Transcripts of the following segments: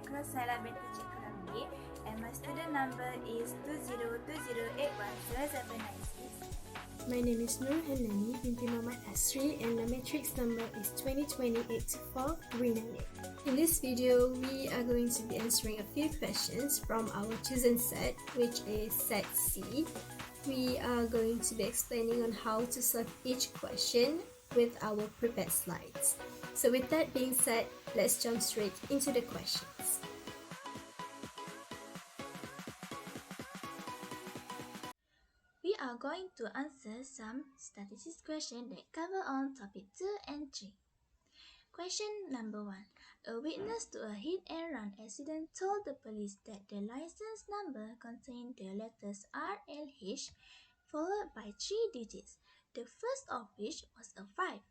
Ku Rossuhaila binti Ramli, and my student number is 2020810796. My name is Nur Hannani, binti Mohd Asri, and the matrix number is 2020-84-398. In this video, we are going to be answering a few questions from our chosen set, which is set C. We are going to be explaining on how to solve each question with our prepared slides. So with that being said, let's jump straight into the questions. We are going to answer some statistics questions that cover on topic 2 and 3. Question number 1. A witness to a hit and run accident told the police that the license number contained the letters RLH followed by 3 digits, the first of which was a 5.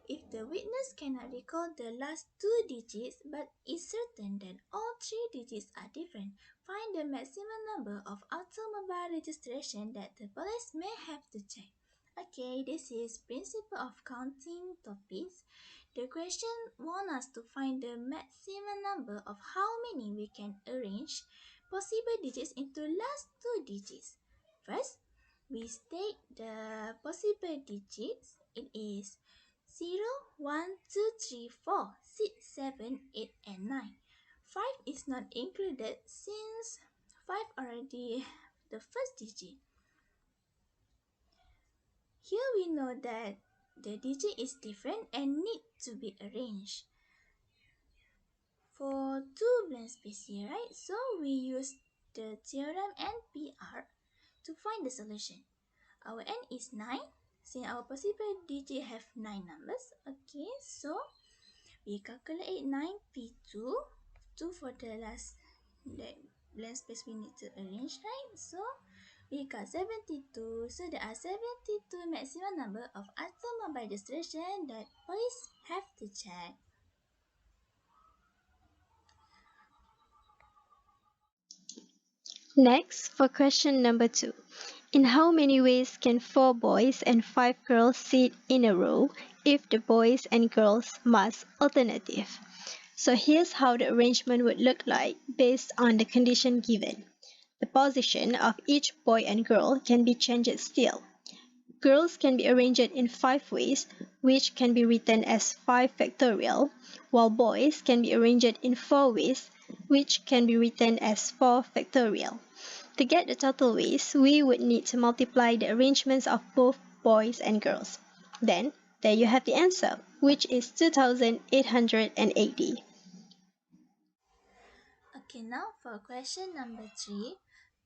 If the witness cannot recall the last 2 digits but is certain that all 3 digits are different, find the maximum number of automobile registration that the police may have to check. Okay, this is principle of counting topics. The question wants us to find the maximum number of how many we can arrange possible digits into last 2 digits. First, we state the possible digits. It is 0, 1, 2, 3, 4, 6, 7, 8, and 9. 5 is not included since 5 already the first digit. Here we know that the digit is different and need to be arranged. For 2 blank space here, right? So we use the theorem NPR to find the solution. Our n is 9. Since our possible digit have 9 numbers, okay, so we calculate 9p2, 2 for the last blank space we need to arrange, right? So we got 72. So there are 72 maximum number of automobile registration that police have to check. Next, for question number 2. In how many ways can 4 boys and 5 girls sit in a row if the boys and girls must alternative? So here's how the arrangement would look like based on the condition given. The position of each boy and girl can be changed still. Girls can be arranged in 5 ways, which can be written as 5 factorial, while boys can be arranged in 4 ways, which can be written as 4 factorial. To get the total ways, we would need to multiply the arrangements of both boys and girls. Then, there you have the answer, which is 2880. Okay, now for question number 3.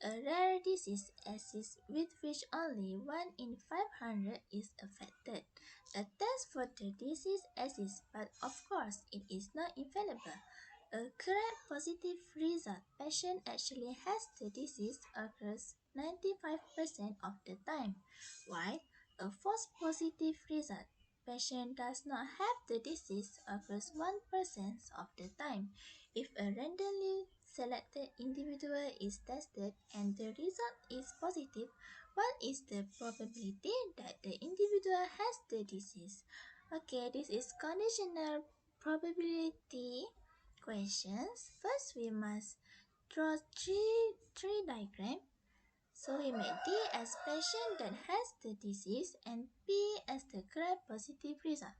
A rare disease exists with which only 1 in 500 is affected. A test for the disease exists, but of course it is not infallible. A correct positive result patient actually has the disease occurs 95% of the time, while a false positive result patient does not have the disease occurs 1% of the time. If a randomly selected individual is tested and the result is positive, what is the probability that the individual has the disease? Okay, this is conditional probability questions. First, we must draw three diagrams. So we make D as patient that has the disease and P as the correct positive result.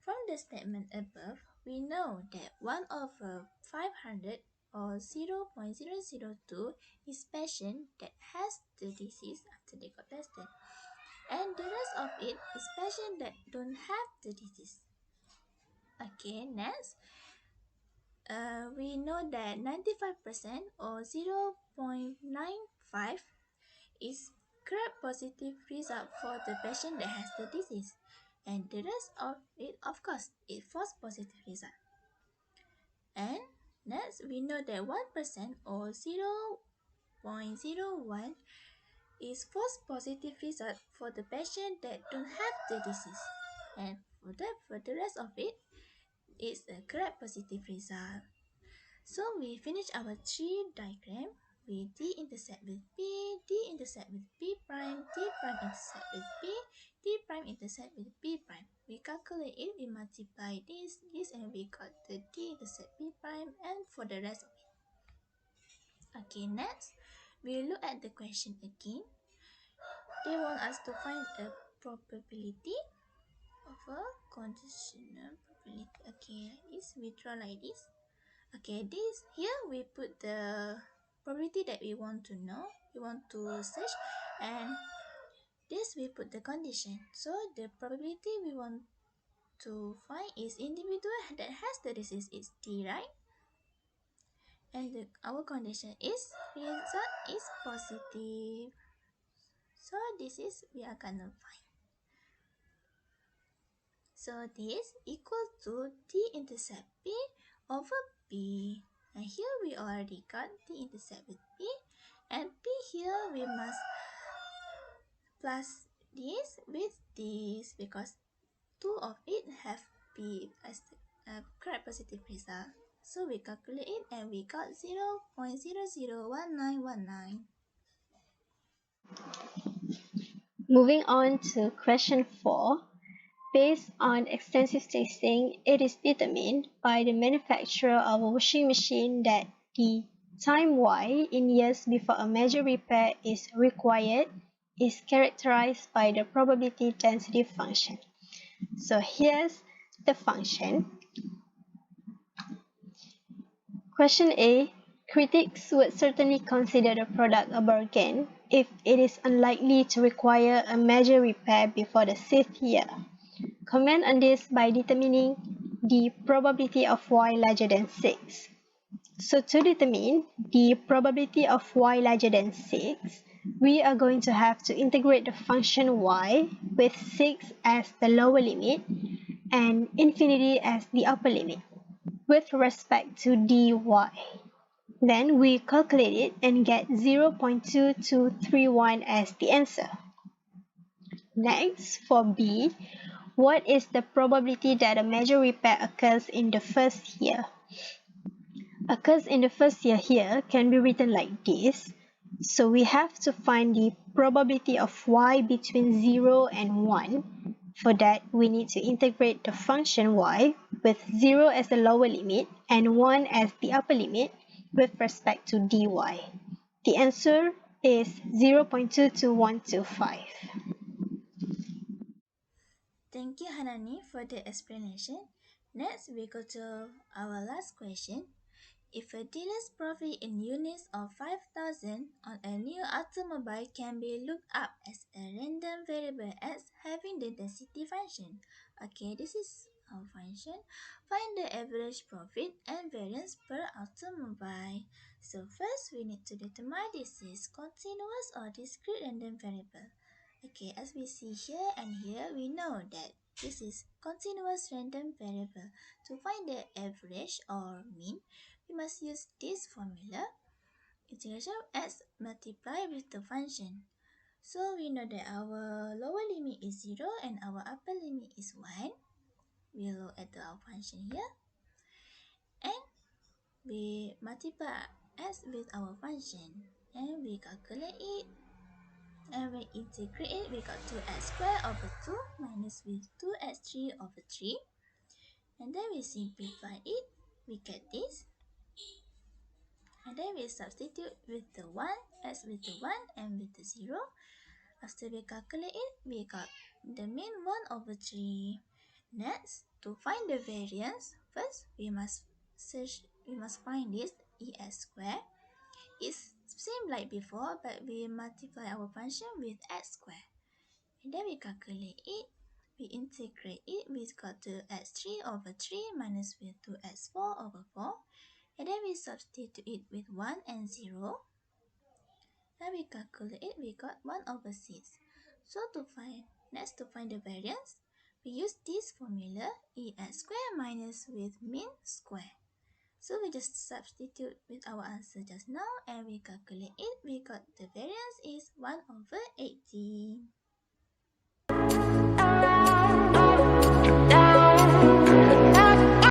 From the statement above, we know that 1 over 500 or 0.002 is patient that has the disease after they got tested. And the rest of it is patient that don't have the disease. Okay, next. We know that 95% or 0.95 is correct positive result for the patient that has the disease, and the rest of it, of course, is false positive result. And next, we know that 1% or 0.01 is false positive result for the patient that don't have the disease, and for the rest of it is a correct positive result. So we finish our 3 diagram with d-intercept with p, d-intercept with p prime, d prime intercept with p, d prime intercept with p prime. We calculate it, we multiply this, and we got the d-intercept p prime, and for the rest of it. Okay, next, we look at the question again. They want us to find a probability of a conditional probability. Okay, like this, we draw like this. Okay, this here we put the probability that we want to know, we want to search, and this we put the condition. So the probability we want to find is individual that has the disease is T, right? And our condition is result is positive. So this is we are gonna find. So this equal to t-intercept p over p. And here we already got t-intercept with p. And p here we must plus this with this because two of it have p as a correct positive result. So we calculate it and we got 0.001919. Moving on to question 4. Based on extensive testing, it is determined by the manufacturer of a washing machine that the time y in years before a major repair is required is characterized by the probability density function. So here's the function. Question A. Critics would certainly consider the product a bargain if it is unlikely to require a major repair before the 6th year. Comment on this by determining the probability of y larger than 6. So to determine the probability of y larger than 6, we are going to have to integrate the function y with 6 as the lower limit and infinity as the upper limit with respect to dy. Then we calculate it and get 0.2231 as the answer. Next, for B, what is the probability that a major repair occurs in the first year? Occurs in the first year here can be written like this. So we have to find the probability of y between 0 and 1. For that, we need to integrate the function y with 0 as the lower limit and 1 as the upper limit with respect to dy. The answer is 0.22125. Thank you, Hannani, for the explanation. Next, we go to our last question. If a dealer's profit in units of 5,000 on a new automobile can be looked up as a random variable as having the density function. Okay, this is our function. Find the average profit and variance per automobile. So first, we need to determine this is continuous or discrete random variable. Okay, as we see here and here, we know that this is continuous random variable. To find the average or mean, we must use this formula. Integration s multiply with the function. So we know that our lower limit is 0 and our upper limit is 1. We look at our function here. And we multiply s with our function. And we calculate it. And we integrate it, we got 2x squared over 2 minus with 2x3 over 3. And then we simplify it, we get this. And then we substitute with the 1, as with the 1 and with the 0. After we calculate it, we got the mean 1 over 3. Next, to find the variance, first we must find this es squared. It's same like before, but we multiply our function with x squared. And then we calculate it, we integrate it, we got to x3 over 3 minus with 2x4 over 4. And then we substitute it with 1 and 0. Then we calculate it, we got 1 over 6. So to find the variance, we use this formula, es squared minus with mean square. So we just substitute with our answer just now and we calculate it. We got the variance is 1 over 80.